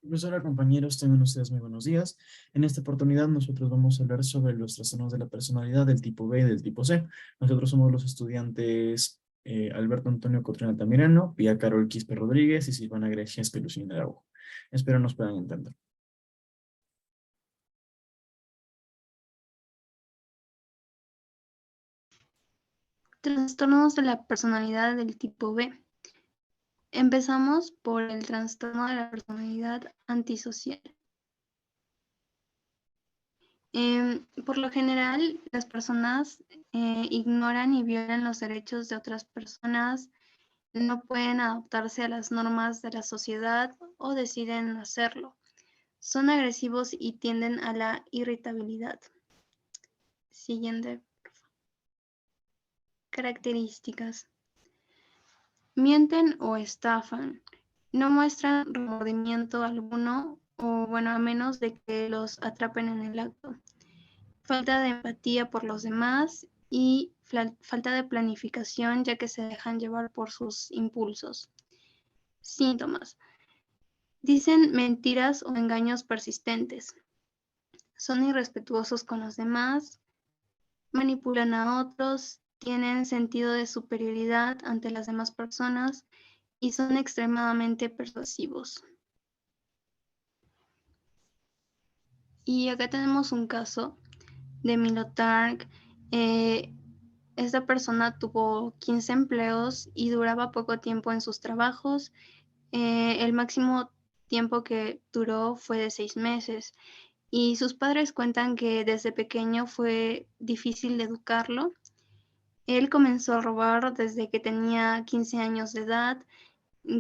Profesora, compañeros, tengan ustedes muy buenos días. En esta oportunidad nosotros vamos a hablar sobre los trastornos de la personalidad del tipo B y del tipo C. Nosotros somos los estudiantes Alberto Antonio Cotrina Altamirano, Pia Carol Quispe Rodríguez y Silvana Grecia Espelucina Araujo. Espero nos puedan entender. Trastornos de la personalidad del tipo B. Empezamos por el trastorno de la personalidad antisocial. Por lo general, las personas ignoran y violan los derechos de otras personas, no pueden adaptarse a las normas de la sociedad o deciden hacerlo. Son agresivos y tienden a la irritabilidad. Siguiente. Características. Mienten o estafan. No muestran remordimiento alguno o, bueno, a menos de que los atrapen en el acto. Falta de empatía por los demás y falta de planificación, ya que se dejan llevar por sus impulsos. Síntomas. Dicen mentiras o engaños persistentes. Son irrespetuosos con los demás, manipulan a otros, tienen sentido de superioridad ante las demás personas y son extremadamente persuasivos. Y acá tenemos un caso de Milo Targ. Esta persona tuvo 15 empleos y duraba poco tiempo en sus trabajos. El máximo tiempo que duró fue de 6 meses. Y sus padres cuentan que desde pequeño fue difícil educarlo. Él comenzó a robar desde que tenía 15 años de edad.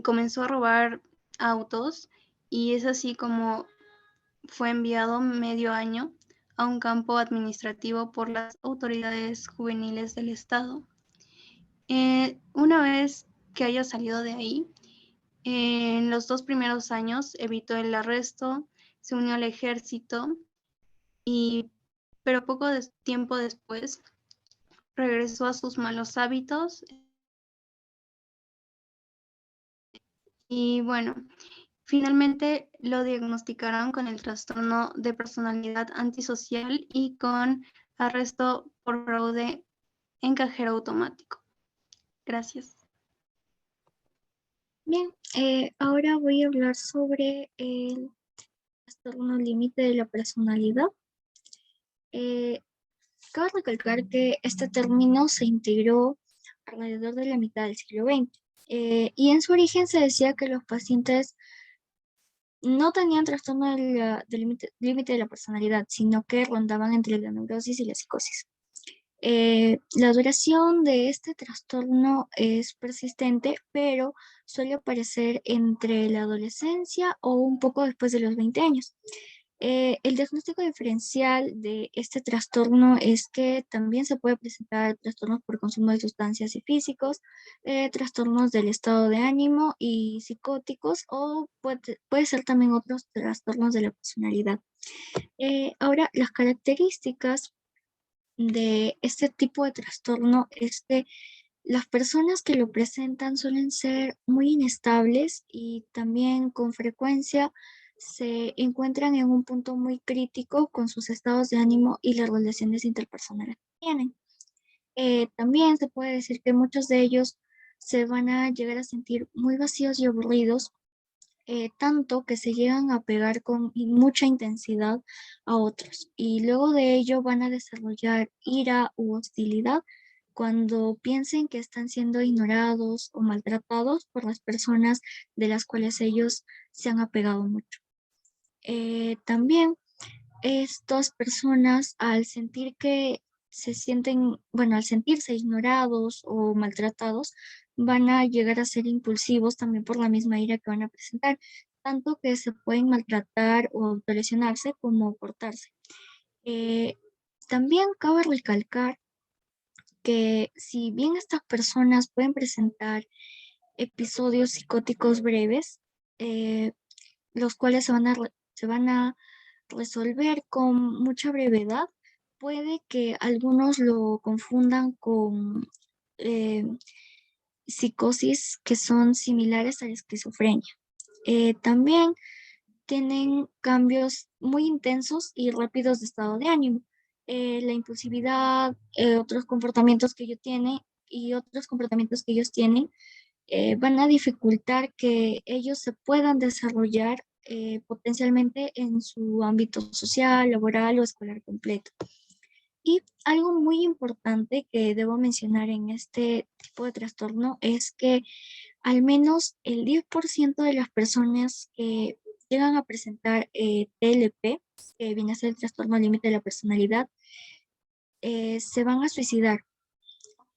Comenzó a robar autos y es así como fue enviado medio año a un campo administrativo por las autoridades juveniles del estado. Una vez que haya salido de ahí, en los 2 primeros años evitó el arresto, se unió al ejército, pero poco tiempo después regresó a sus malos hábitos y bueno, finalmente lo diagnosticaron con el trastorno de personalidad antisocial y con arresto por fraude en cajero automático. Gracias. Bien, ahora voy a hablar sobre el trastorno límite de la personalidad. Cabe recalcar que este término se integró alrededor de la mitad del siglo XX, y en su origen se decía que los pacientes no tenían trastorno del límite de la personalidad, sino que rondaban entre la neurosis y la psicosis. La duración de este trastorno es persistente, pero suele aparecer entre la adolescencia o un poco después de los 20 años. El diagnóstico diferencial de este trastorno es que también se puede presentar trastornos por consumo de sustancias y físicos, trastornos del estado de ánimo y psicóticos, o puede ser también otros trastornos de la personalidad. Ahora, las características de este tipo de trastorno es que las personas que lo presentan suelen ser muy inestables y también con frecuencia se encuentran en un punto muy crítico con sus estados de ánimo y las relaciones interpersonales que tienen. También se puede decir que muchos de ellos se van a llegar a sentir muy vacíos y aburridos, tanto que se llegan a pegar con mucha intensidad a otros, y luego de ello van a desarrollar ira u hostilidad cuando piensen que están siendo ignorados o maltratados por las personas de las cuales ellos se han apegado mucho. También estas personas, al sentir que se sienten, bueno, al sentirse ignorados o maltratados, van a llegar a ser impulsivos también por la misma ira que van a presentar, tanto que se pueden maltratar o autolesionarse como cortarse. Eh, También cabe recalcar que si bien estas personas pueden presentar episodios psicóticos breves, eh, los cuales se van a resolver con mucha brevedad, puede que algunos lo confundan con eh, psicosis que son similares a la esquizofrenia. También tienen cambios muy intensos y rápidos de estado de ánimo. La impulsividad, otros comportamientos que ellos tienen van a dificultar que ellos se puedan desarrollar potencialmente en su ámbito social, laboral o escolar completo. Y algo muy importante que debo mencionar en este tipo de trastorno es que al menos el 10% de las personas que llegan a presentar TLP, que viene a ser el trastorno límite de la personalidad, se van a suicidar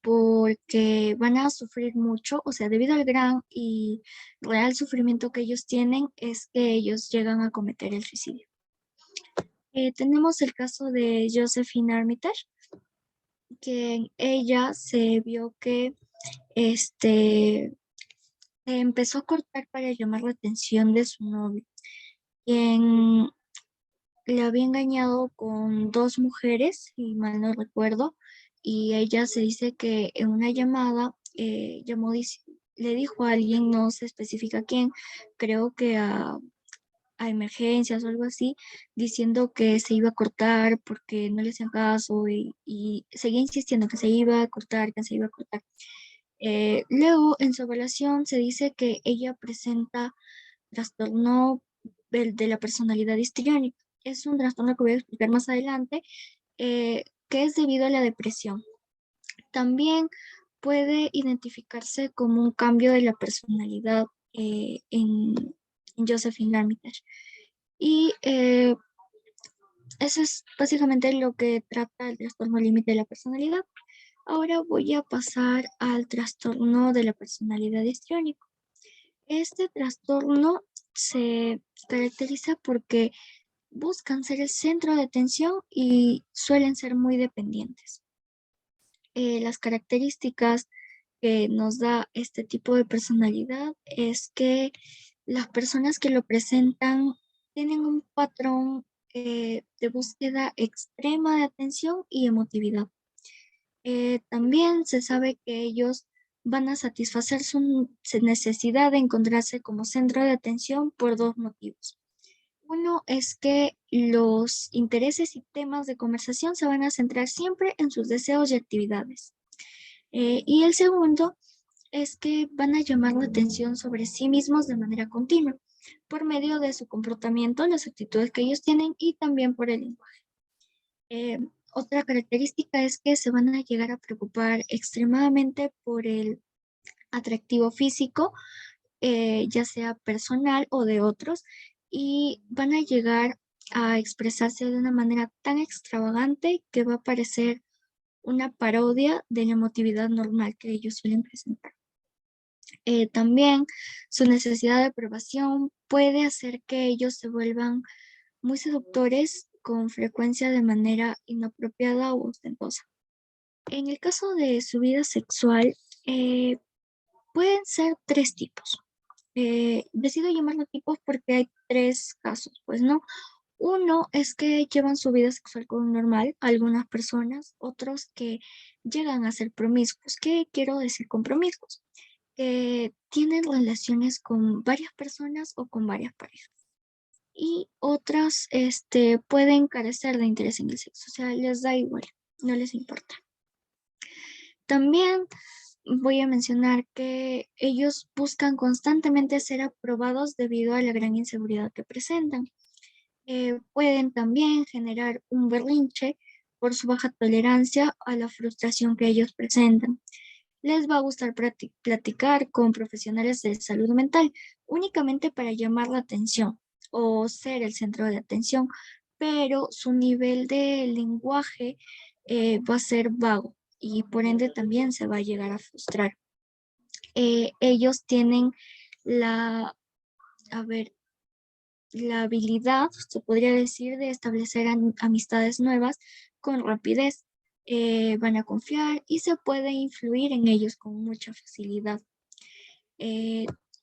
porque van a sufrir mucho, o sea, debido al gran y real sufrimiento que ellos tienen, es que ellos llegan a cometer el suicidio. Tenemos el caso de Josephine Armitage, que en ella se vio que empezó a cortar para llamar la atención de su novio, quien le había engañado con 2 mujeres, si mal no recuerdo, y ella se dice que en una llamada le dijo a alguien, no se especifica quién, creo que a emergencias o algo así, diciendo que se iba a cortar porque no le hacían caso y seguía insistiendo que se iba a cortar, que se iba a cortar. Luego, en su evaluación se dice que ella presenta trastorno de la personalidad histriónica. Es un trastorno que voy a explicar más adelante, que es debido a la depresión. También puede identificarse como un cambio de la personalidad en Josephine Armitage. Y eso es básicamente lo que trata el trastorno límite de la personalidad. Ahora voy a pasar al trastorno de la personalidad histriónico. Este trastorno se caracteriza porque buscan ser el centro de atención y suelen ser muy dependientes. Las características que nos da este tipo de personalidad es que las personas que lo presentan tienen un patrón de búsqueda extrema de atención y emotividad. También se sabe que ellos van a satisfacer su necesidad de encontrarse como centro de atención por 2 motivos. Uno es que los intereses y temas de conversación se van a centrar siempre en sus deseos y actividades. Y el segundo es que van a llamar la atención sobre sí mismos de manera continua, por medio de su comportamiento, las actitudes que ellos tienen y también por el lenguaje. Otra característica es que se van a llegar a preocupar extremadamente por el atractivo físico, ya sea personal o de otros, y van a llegar a expresarse de una manera tan extravagante que va a parecer una parodia de la emotividad normal que ellos suelen presentar. También su necesidad de aprobación puede hacer que ellos se vuelvan muy seductores con frecuencia de manera inapropiada o ostentosa. En el caso de su vida sexual, pueden ser 3 tipos. Decido llamarlo tipos porque hay 3 casos, pues, ¿no? Uno es que llevan su vida sexual como normal, algunas personas, otros que llegan a ser promiscuos. ¿Qué quiero decir con promiscuos? Que tienen relaciones con varias personas o con varias parejas. Y otras pueden carecer de interés en el sexo, o sea, les da igual, no les importa. También voy a mencionar que ellos buscan constantemente ser aprobados debido a la gran inseguridad que presentan. Pueden también generar un berrinche por su baja tolerancia a la frustración que ellos presentan. Les va a gustar platicar con profesionales de salud mental únicamente para llamar la atención o ser el centro de atención, pero su nivel de lenguaje va a ser vago y por ende también se va a llegar a frustrar. Ellos tienen la habilidad, se podría decir, de establecer amistades nuevas con rapidez. Van a confiar y se puede influir en ellos con mucha facilidad.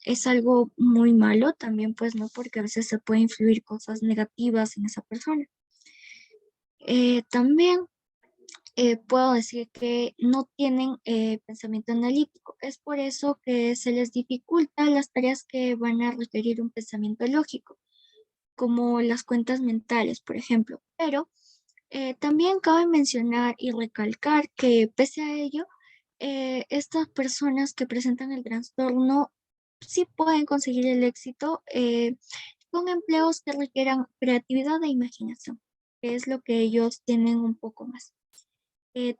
Es algo muy malo también, pues, ¿no? Porque a veces se puede influir cosas negativas en esa persona. También puedo decir que no tienen pensamiento analítico. Es por eso que se les dificulta las tareas que van a requerir un pensamiento lógico. como las cuentas mentales, por ejemplo. Pero también cabe mencionar y recalcar que pese a ello, estas personas que presentan el trastorno sí pueden conseguir el éxito con empleos que requieran creatividad e imaginación, que es lo que ellos tienen un poco más.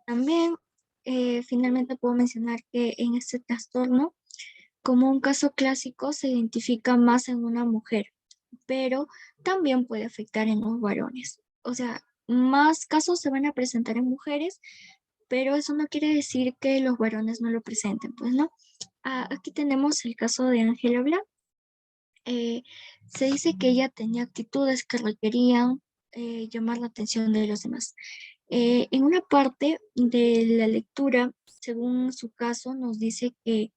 También, finalmente puedo mencionar que en este trastorno, como un caso clásico, se identifica más en una mujer, pero también puede afectar en los varones. O sea, más casos se van a presentar en mujeres, pero eso no quiere decir que los varones no lo presenten, pues no. Aquí tenemos el caso de Ángela Blanc. Eh, Se dice que ella tenía actitudes que requerían llamar la atención de los demás. En una parte de la lectura, según su caso, nos dice que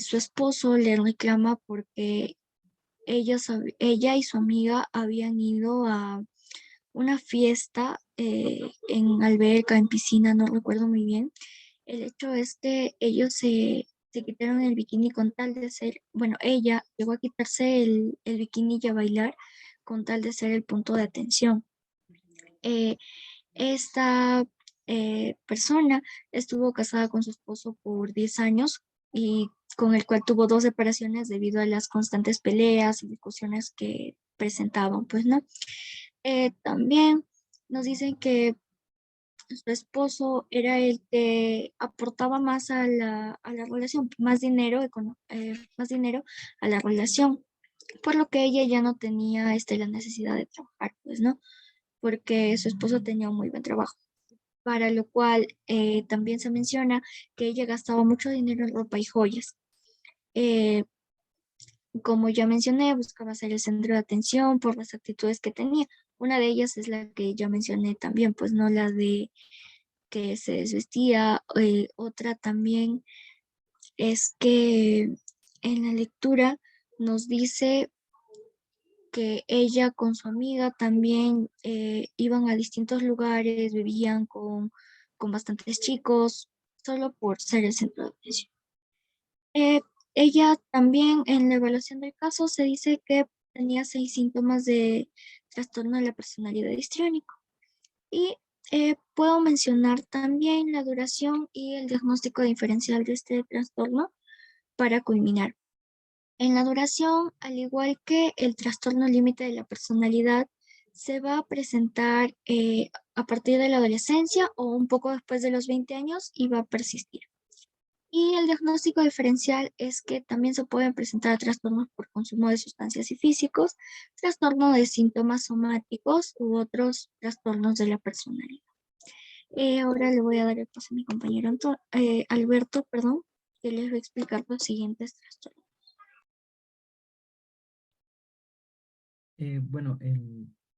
su esposo le reclama porque ella y su amiga habían ido a una fiesta en alberca, en piscina, no recuerdo muy bien. El hecho es que ellos se quitaron el bikini con tal de ser, bueno, ella llegó a quitarse el bikini y a bailar con tal de ser el punto de atención. Eh, Esta persona estuvo casada con su esposo por 10 años y con el cual tuvo dos separaciones debido a las constantes peleas y discusiones que presentaban, pues, ¿no? También nos dicen que su esposo era el que aportaba más a la relación, más dinero, más dinero a la relación, por lo que ella ya no tenía la necesidad de trabajar, pues, ¿no? Porque su esposo tenía un muy buen trabajo, para lo cual también se menciona que ella gastaba mucho dinero en ropa y joyas. Eh, Como ya mencioné, buscaba ser el centro de atención por las actitudes que tenía. Una de ellas es la que ya mencioné también, pues no la de que se desvestía. Otra también es que en la lectura nos dice que ella con su amiga también iban a distintos lugares, vivían con bastantes chicos, solo por ser el centro de atención. Eh, Ella también en la evaluación del caso se dice que tenía 6 síntomas de trastorno de la personalidad histriónico. Y puedo mencionar también la duración y el diagnóstico diferencial de este trastorno para culminar. En la duración, al igual que el trastorno límite de la personalidad, se va a presentar a partir de la adolescencia o un poco después de los 20 años y va a persistir. Y el diagnóstico diferencial es que también se pueden presentar trastornos por consumo de sustancias y físicos, trastorno de síntomas somáticos u otros trastornos de la personalidad. Ahora le voy a dar el paso a mi compañero Alberto, perdón, que les va a explicar los siguientes trastornos. Bueno,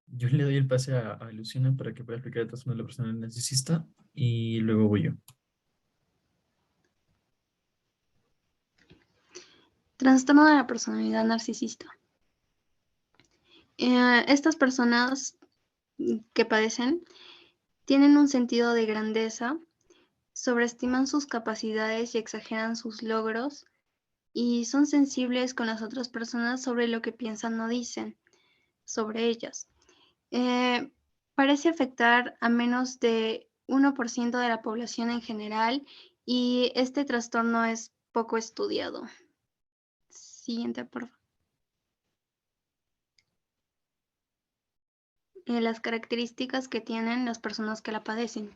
yo le doy el pase a Luciana para que pueda explicar el trastorno de la persona narcisista y luego voy yo. Trastorno de la personalidad narcisista. Estas personas que padecen tienen un sentido de grandeza, sobreestiman sus capacidades y exageran sus logros, y son sensibles con las otras personas sobre lo que piensan o dicen sobre ellas. Parece afectar a menos de 1% de la población en general, y este trastorno es poco estudiado. Siguiente, por favor. Las características que tienen las personas que la padecen.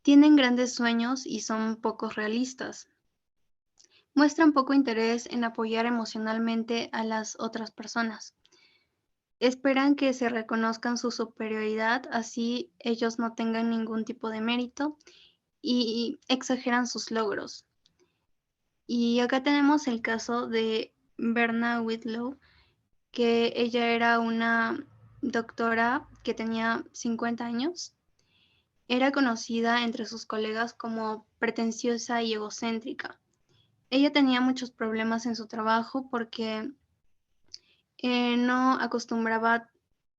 Tienen grandes sueños y son poco realistas. Muestran poco interés en apoyar emocionalmente a las otras personas. Esperan que se reconozcan su superioridad, así ellos no tengan ningún tipo de mérito, y exageran sus logros. Y acá tenemos el caso de Berna Whitlow, que ella era una doctora que tenía 50 años. Era conocida entre sus colegas como pretenciosa y egocéntrica. Ella tenía muchos problemas en su trabajo porque no acostumbraba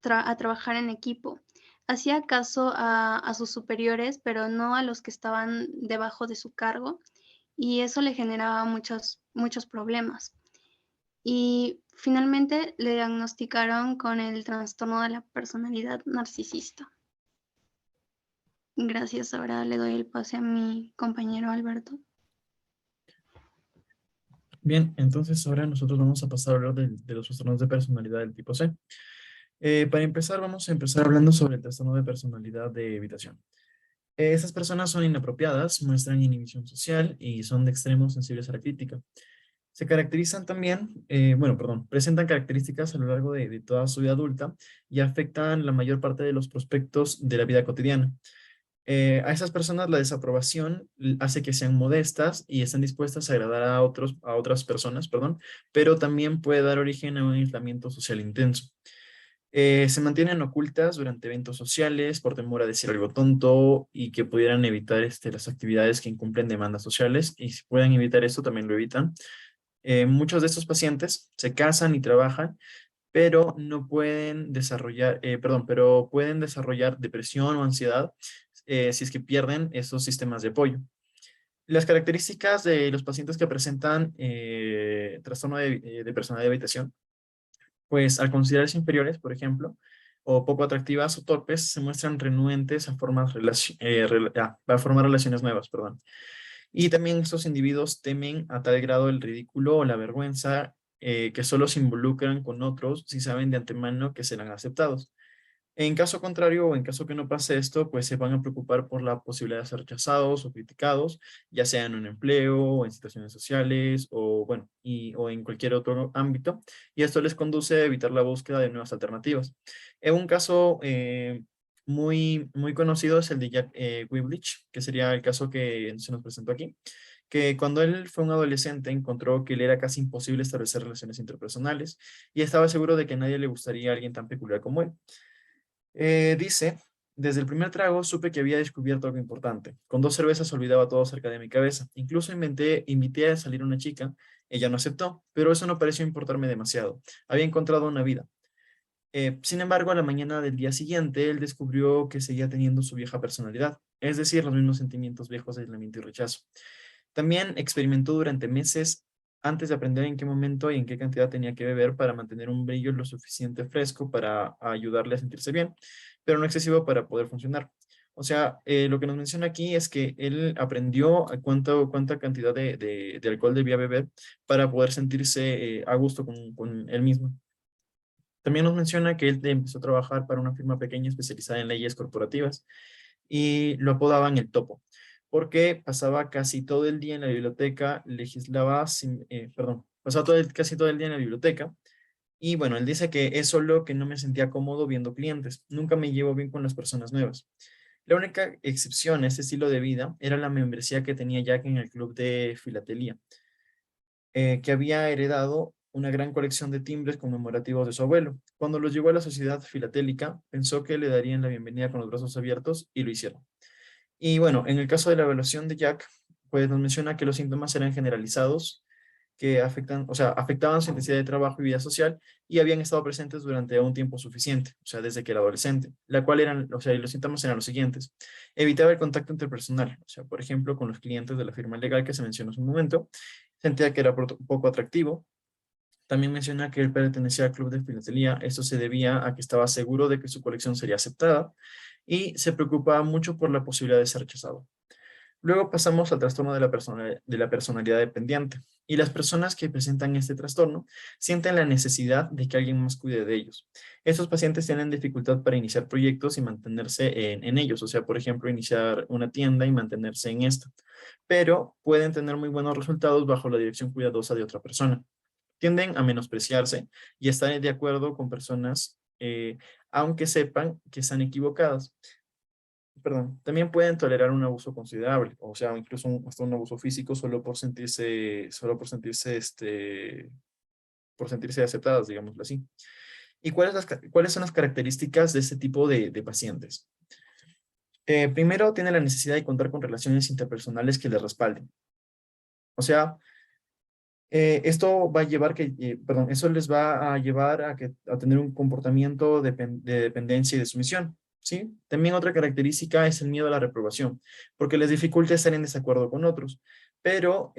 a trabajar en equipo. Hacía caso a sus superiores, pero no a los que estaban debajo de su cargo, y eso le generaba muchos problemas. y finalmente le diagnosticaron con el trastorno de la personalidad narcisista. Gracias, ahora le doy el pase a mi compañero Alberto. Bien, entonces ahora nosotros vamos a pasar a hablar de los trastornos de personalidad del tipo C. Para empezar, vamos a empezar hablando sobre el trastorno de personalidad de evitación. Estas personas son inapropiadas, muestran inhibición social y son de extremo sensibles a la crítica. Se caracterizan también, presentan características a lo largo de toda su vida adulta y afectan la mayor parte de los prospectos de la vida cotidiana. A esas personas la desaprobación hace que sean modestas y están dispuestas a agradar a otras personas, perdón, pero también puede dar origen a un aislamiento social intenso. Se mantienen ocultas durante eventos sociales por temor a decir algo tonto y que pudieran evitar las actividades que incumplen demandas sociales, y si pueden evitar esto también lo evitan. Muchos de estos pacientes se casan y trabajan, pero no pueden desarrollar, pero pueden desarrollar depresión o ansiedad si es que pierden esos sistemas de apoyo. Las características de los pacientes que presentan trastorno de personalidad de habitación, pues al considerarse inferiores, por ejemplo, o poco atractivas o torpes, se muestran renuentes a a formar relaciones nuevas, perdón. Y también estos individuos temen a tal grado el ridículo o la vergüenza, que solo se involucran con otros si saben de antemano que serán aceptados. En caso contrario, o en caso que no pase esto, pues se van a preocupar por la posibilidad de ser rechazados o criticados, ya sea en un empleo, o en situaciones sociales, o bueno, o en cualquier otro ámbito, y esto les conduce a evitar la búsqueda de nuevas alternativas. En un caso muy conocido es el de Jack Weeblich, que sería el caso que se nos presentó aquí, que cuando él fue un adolescente encontró que le era casi imposible establecer relaciones interpersonales y estaba seguro de que a nadie le gustaría a alguien tan peculiar como él. Dice, desde el primer trago supe que había descubierto algo importante. Con 2 cervezas olvidaba todo acerca de mi cabeza. Incluso invité a salir a una chica. Ella no aceptó, pero eso no pareció importarme demasiado. Había encontrado una vida. Sin embargo, a la mañana del día siguiente, él descubrió que seguía teniendo su vieja personalidad, es decir, los mismos sentimientos viejos de aislamiento y rechazo. También experimentó durante meses antes de aprender en qué momento y en qué cantidad tenía que beber para mantener un brillo lo suficiente fresco para ayudarle a sentirse bien, pero no excesivo para poder funcionar. O sea, lo que nos menciona aquí es que él aprendió a cuánta cantidad de alcohol debía beber para poder sentirse a gusto con él mismo. También nos menciona que él empezó a trabajar para una firma pequeña especializada en leyes corporativas y lo apodaban el Topo, porque pasaba casi todo el día en la biblioteca, pasaba casi todo el día en la biblioteca. Y bueno, él dice que es solo que no me sentía cómodo viendo clientes, nunca me llevo bien con las personas nuevas. La única excepción a este estilo de vida era la membresía que tenía Jack en el club de filatelía, que había heredado una gran colección de timbres conmemorativos de su abuelo. Cuando los llevó a la sociedad filatélica, pensó que le darían la bienvenida con los brazos abiertos y lo hicieron. Y bueno, en el caso de la evaluación de Jack, pues nos menciona que los síntomas eran generalizados, que afectaban su intensidad de trabajo y vida social y habían estado presentes durante un tiempo suficiente, o sea, desde que era adolescente, y los síntomas eran los siguientes. Evitaba el contacto interpersonal, o sea, por ejemplo, con los clientes de la firma legal que se mencionó hace un momento, sentía que era poco atractivo. También menciona que él pertenecía al club de filatelía. Esto se debía a que estaba seguro de que su colección sería aceptada y se preocupaba mucho por la posibilidad de ser rechazado. Luego pasamos al trastorno de la personalidad dependiente. Y las personas que presentan este trastorno sienten la necesidad de que alguien más cuide de ellos. Estos pacientes tienen dificultad para iniciar proyectos y mantenerse en ellos. O sea, por ejemplo, iniciar una tienda y mantenerse en esto. Pero pueden tener muy buenos resultados bajo la dirección cuidadosa de otra persona. Tienden a menospreciarse y estar de acuerdo con personas, aunque sepan que están equivocadas. Perdón, también pueden tolerar un abuso considerable, o sea, incluso hasta un abuso físico por sentirse aceptadas, digámoslo así. ¿Y cuáles son las características de este tipo de pacientes? Primero, tiene la necesidad de contar con relaciones interpersonales que les respalden. O sea, esto va a llevar eso les va a llevar a tener un comportamiento de dependencia y de sumisión, ¿sí? También otra característica es el miedo a la reprobación, porque les dificulta estar en desacuerdo con otros, pero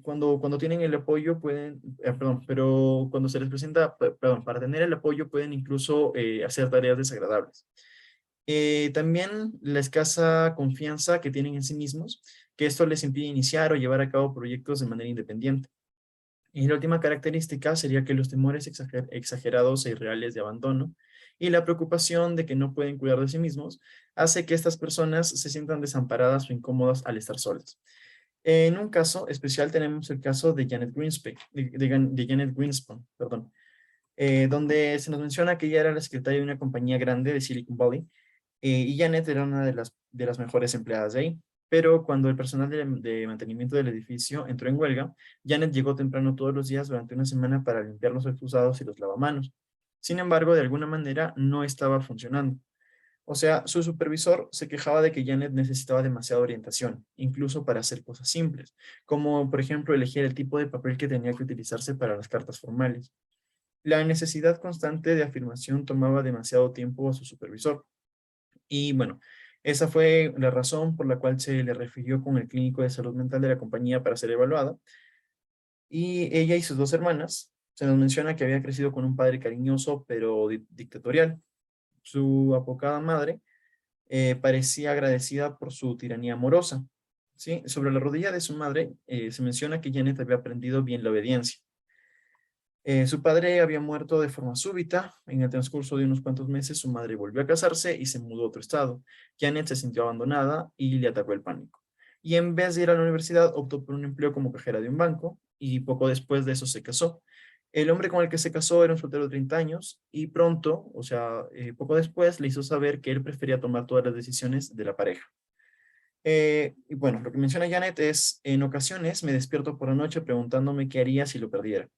cuando tienen el apoyo pueden, perdón, pero cuando se les presenta, perdón, para tener el apoyo pueden incluso hacer tareas desagradables. También la escasa confianza que tienen en sí mismos, que esto les impide iniciar o llevar a cabo proyectos de manera independiente. Y la última característica sería que los temores exagerados e irreales de abandono y la preocupación de que no pueden cuidar de sí mismos hace que estas personas se sientan desamparadas o incómodas al estar solas. En un caso especial tenemos el caso de Janet Greenspan, de Janet Greenspan, perdón, donde se nos menciona que ella era la secretaria de una compañía grande de Silicon Valley, y Janet era una de las mejores empleadas de ahí. Pero cuando el personal de mantenimiento del edificio entró en huelga, Janet llegó temprano todos los días durante una semana para limpiar los excusados y los lavamanos. Sin embargo, de alguna manera no estaba funcionando. O sea, su supervisor se quejaba de que Janet necesitaba demasiada orientación, incluso para hacer cosas simples, como por ejemplo elegir el tipo de papel que tenía que utilizarse para las cartas formales. La necesidad constante de afirmación tomaba demasiado tiempo a su supervisor. Y bueno, esa fue la razón por la cual se le refirió con el clínico de salud mental de la compañía para ser evaluada. Y ella y sus dos hermanas, se nos menciona que había crecido con un padre cariñoso pero dictatorial. Su apocada madre parecía agradecida por su tiranía amorosa. ¿Sí? Sobre la rodilla de su madre se menciona que Janet había aprendido bien la obediencia. Su padre había muerto de forma súbita. En el transcurso de unos cuantos meses, su madre volvió a casarse y se mudó a otro estado. Janet se sintió abandonada y le atacó el pánico. Y en vez de ir a la universidad, optó por un empleo como cajera de un banco y poco después de eso se casó. El hombre con el que se casó era un soltero de 30 años y pronto, o sea, poco después, le hizo saber que él prefería tomar todas las decisiones de la pareja. Y bueno, lo que menciona Janet es, en ocasiones me despierto por la noche preguntándome qué haría si lo perdiera.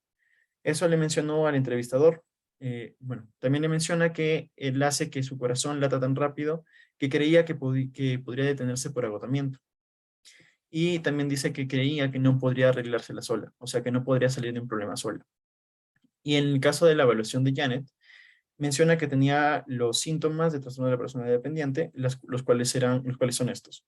Eso le mencionó al entrevistador. Bueno, también le menciona que él hace que su corazón lata tan rápido que creía que podría detenerse por agotamiento. Y también dice que creía que no podría arreglársela sola, o sea, que no podría salir de un problema sola. Y en el caso de la evaluación de Janet, menciona que tenía los síntomas de trastorno de la personalidad dependiente, los cuales son estos.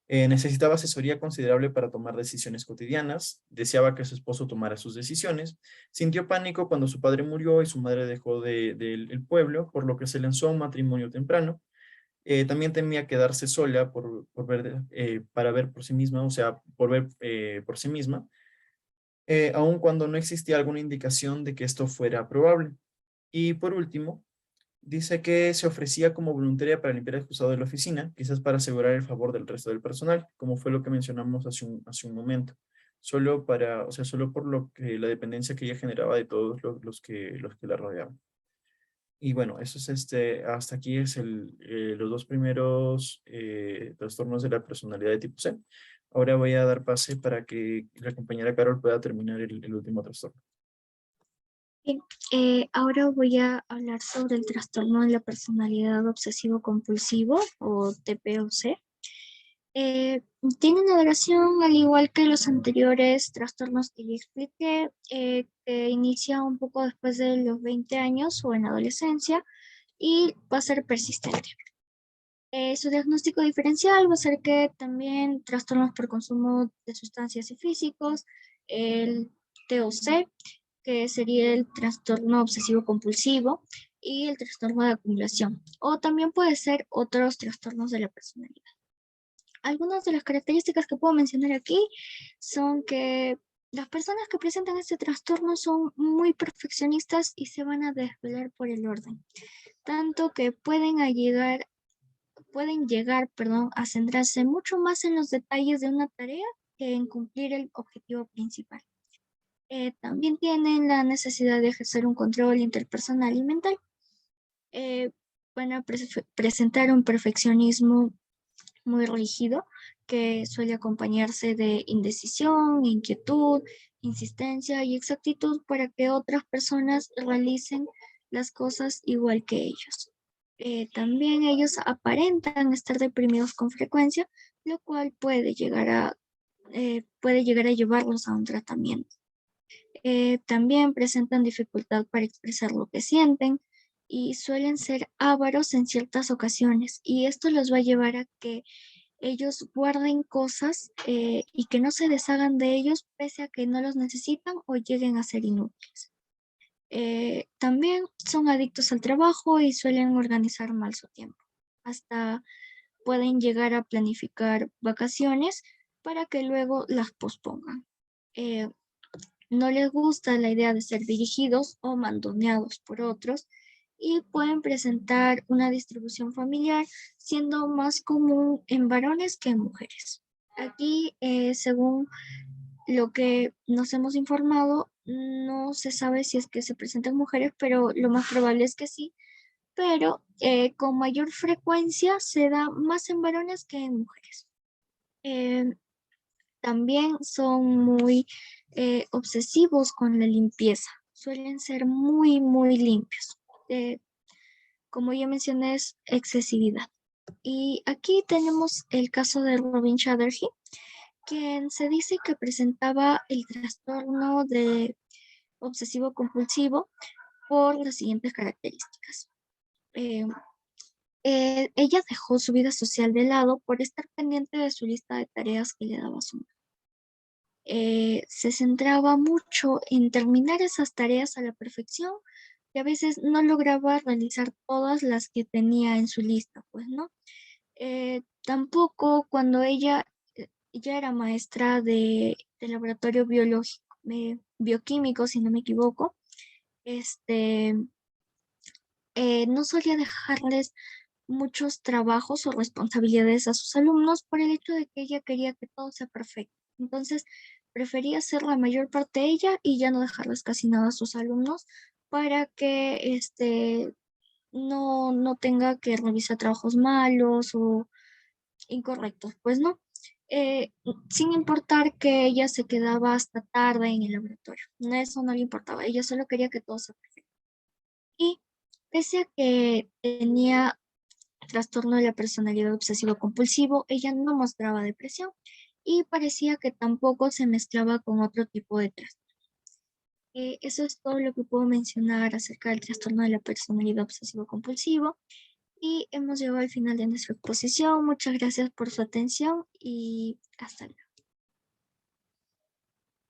Necesitaba asesoría considerable para tomar decisiones cotidianas, deseaba que su esposo tomara sus decisiones, sintió pánico cuando su padre murió y su madre dejó el pueblo, por lo que se lanzó a un matrimonio temprano. También temía quedarse sola para ver por sí misma, o sea, por ver por sí misma, aun cuando no existía alguna indicación de que esto fuera probable. Y por último, dice que se ofrecía como voluntaria para limpiar el excusado de la oficina, quizás para asegurar el favor del resto del personal, como fue lo que mencionamos hace un momento. Solo para, o sea, solo por lo que la dependencia que ella generaba de todos los que la rodeaban. Y bueno, eso es hasta aquí es los dos primeros trastornos de la personalidad de tipo C. Ahora voy a dar pase para que la compañera Carol pueda terminar el último trastorno. Bien, ahora voy a hablar sobre el trastorno de la personalidad obsesivo-compulsivo o TPOC. Tiene una duración al igual que los anteriores trastornos que ya expliqué, que inicia un poco después de los 20 años o en la adolescencia y va a ser persistente. Su diagnóstico diferencial va a ser que también trastornos por consumo de sustancias y físicos, el TOC, que sería el trastorno obsesivo compulsivo, y el trastorno de acumulación, o también puede ser otros trastornos de la personalidad. Algunas de las características que puedo mencionar aquí son que las personas que presentan este trastorno son muy perfeccionistas y se van a desvelar por el orden, tanto que pueden llegar, a centrarse mucho más en los detalles de una tarea que en cumplir el objetivo principal. También tienen la necesidad de ejercer un control interpersonal y mental. Van a presentar un perfeccionismo muy rígido que suele acompañarse de indecisión, inquietud, insistencia y exactitud para que otras personas realicen las cosas igual que ellos. También ellos aparentan estar deprimidos con frecuencia, lo cual puede llegar a llevarlos a un tratamiento. También presentan dificultad para expresar lo que sienten y suelen ser ávaros en ciertas ocasiones, y esto los va a llevar a que ellos guarden cosas y que no se deshagan de ellos pese a que no los necesitan o lleguen a ser inútiles. También son adictos al trabajo y suelen organizar mal su tiempo. Hasta pueden llegar a planificar vacaciones para que luego las pospongan. Eh, no les gusta la idea de ser dirigidos o mandoneados por otros y pueden presentar una distribución familiar siendo más común en varones que en mujeres. Aquí, según lo que nos hemos informado, no se sabe si es que se presentan mujeres, pero lo más probable es que sí, pero con mayor frecuencia se da más en varones que en mujeres. También son muy obsesivos con la limpieza, suelen ser muy, muy limpios. Como ya mencioné, es excesividad. Y aquí tenemos el caso de Robin Chatterjee, quien se dice que presentaba el trastorno de obsesivo compulsivo por las siguientes características. Eh, ella dejó su vida social de lado por estar pendiente de su lista de tareas que le daba su madre. Se centraba mucho en terminar esas tareas a la perfección y a veces no lograba realizar todas las que tenía en su lista, pues, ¿no? Tampoco cuando ella era maestra de laboratorio biológico, bioquímico, si no me equivoco, este, no solía dejarles muchos trabajos o responsabilidades a sus alumnos por el hecho de que ella quería que todo sea perfecto. Entonces, prefería hacer la mayor parte ella y ya no dejarles casi nada a sus alumnos para que no tenga que revisar trabajos malos o incorrectos, pues no. Sin importar que ella se quedaba hasta tarde en el laboratorio. Eso no le importaba, ella solo quería que todo sea perfecto. Y pese a que tenía trastorno de la personalidad obsesivo-compulsivo, ella no mostraba depresión y parecía que tampoco se mezclaba con otro tipo de trastorno. Eso es todo lo que puedo mencionar acerca del trastorno de la personalidad obsesivo-compulsivo y hemos llegado al final de nuestra exposición. Muchas gracias por su atención y hasta luego.